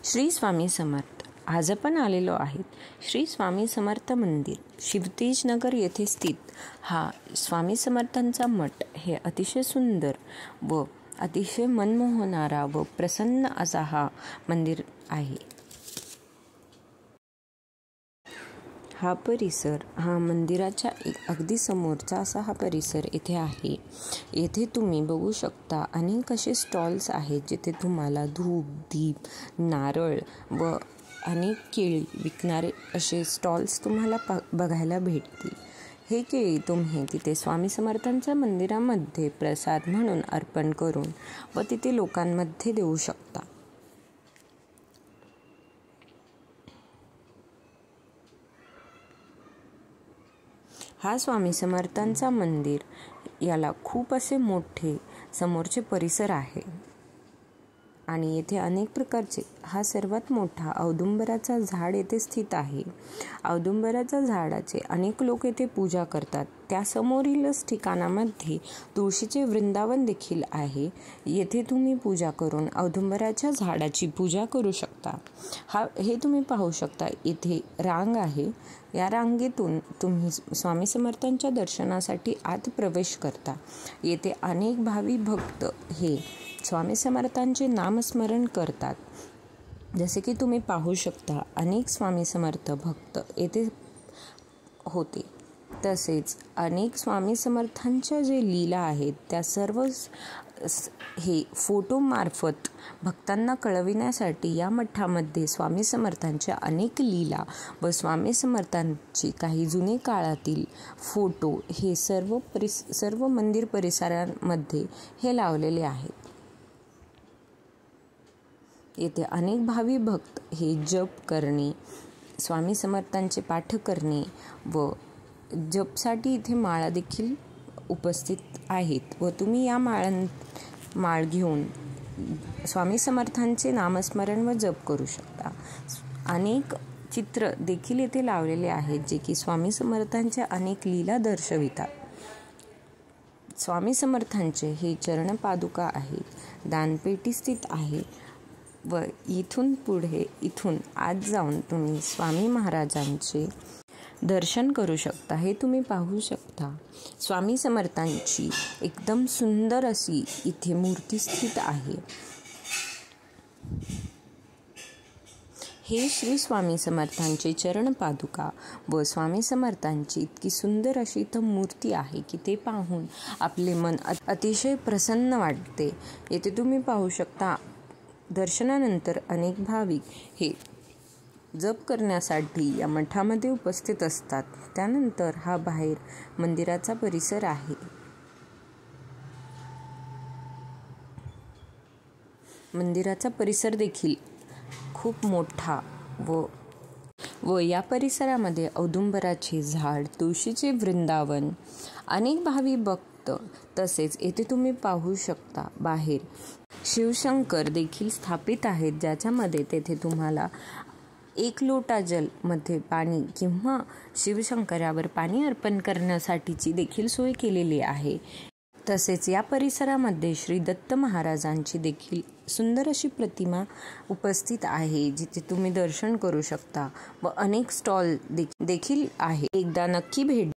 श्री स्वामी समर्थ. आज आपण आलेलो आहेत श्री स्वामी समर्थ मंदिर, शिवतेज नगर येथे स्थित हा स्वामी समर्थांचा मठ. हे अतिशय सुंदर व अतिशय मनमोहणारा व प्रसन्न असा हा मंदिर आहे. हा परिसर हा मंदिराच्या अगदी समोरचा असा हा परिसर येथे आहे. येथे तुम्ही बघू शकता अनेक असे स्टॉल्स आहेत जिथे तुम्हाला धूप, दीप, नारळ व अनेक केळी विकणारे असे स्टॉल्स तुम्हाला बघायला भेटतील. हे केळी तुम्ही तिथे स्वामी समर्थांच्या मंदिरामध्ये प्रसाद म्हणून अर्पण करून व तिथे लोकांमध्ये देऊ शकता. हा स्वामी समर्थांचा मंदिर याला खूप असे मोठे समोरचे परिसर आहे आणि येथे अनेक प्रकारचे हा सर्वात मोठा औदुंबराचा झाड येथे स्थित आहे. औदुंबराच्या झाडाचे अनेक लोक येथे पूजा करतात. त्यासमोरीलच ठिकाणामध्ये तुळशीचे वृंदावन देखील आहे. येथे तुम्ही पूजा करून औदुंबराच्या झाडाची पूजा करू शकता. हे तुम्ही पाहू शकता. इथे रांग आहे. या रांगेतून तुम्ही स्वामी समर्थांच्या दर्शनासाठी आत प्रवेश करता. येथे अनेक भावी भक्त हे स्वामी समर्थांचे नामस्मरण करतात. जसे की तुम्ही पाहू शकता अनेक स्वामी समर्थ भक्त येथे होते. तसेच अनेक स्वामी समर्थांच्या जे लीला आहेत त्या सर्व हे फोटोमार्फत भक्तांना कळविण्यासाठी या मठामध्ये स्वामी समर्थांच्या अनेक लीला व स्वामी समर्थांची काही जुने काळातील फोटो हे सर्व मंदिर परिसरांमध्ये हे लावलेले आहेत. येथे अनेक भावी भक्त हे जप करणे, स्वामी समर्थांचे पाठ करणे व जपसाठी इथे माळा देखील उपस्थित आहेत व तुम्ही या माळ घेऊन स्वामी समर्थांचे नामस्मरण व जप करू शकता. अनेक चित्र देखील येथे लावलेले आहेत जे की स्वामी समर्थांच्या अनेक लीला दर्शवितात. स्वामी समर्थांचे हे चरणपादुका आहेत. दानपेटी स्थित आहे व इथून आत जाऊन तुम्ही स्वामी महाराजांचे दर्शन करू शकता. हे तुम्ही पाहू शकता. स्वामी समर्थांची एकदम सुंदर अशी इथे मूर्ती स्थित आहे. हे श्री स्वामी समर्थांचे चरण पादुका व स्वामी समर्थांची इतकी सुंदर अशी इथं मूर्ती आहे की ते पाहून आपले मन अतिशय प्रसन्न वाटते. येथे तुम्ही पाहू शकता दर्शनानंतर अनेक भाविक हे जप करण्यासाठी या मठामध्ये उपस्थित असतात. त्यानंतर हा बाहेर मंदिराचा परिसर आहे. मंदिराचा परिसर देखील खूप मोठा व या परिसरामध्ये औदुंबराचे झाड, तुळशीचे वृंदावन, अनेक भावी भक्त तसेच येथे तुम्ही पाहू शकता बाहेर शिवशंकर देखील स्थापित आहेत, ज्याच्यामध्ये तेथे तुम्हाला 1 लोटा जल मध्ये पाणी किंवा शिवशंकरावर पाणी अर्पण करण्यासाठीची देखील सोय केलेली आहे. तसेच या परिसरामध्ये श्री दत्त महाराजांची देखील सुंदर अशी प्रतिमा उपस्थित आहे जिथे तुम्ही दर्शन करू शकता व अनेक स्टॉल देखील आहे. एकदा नक्की भेट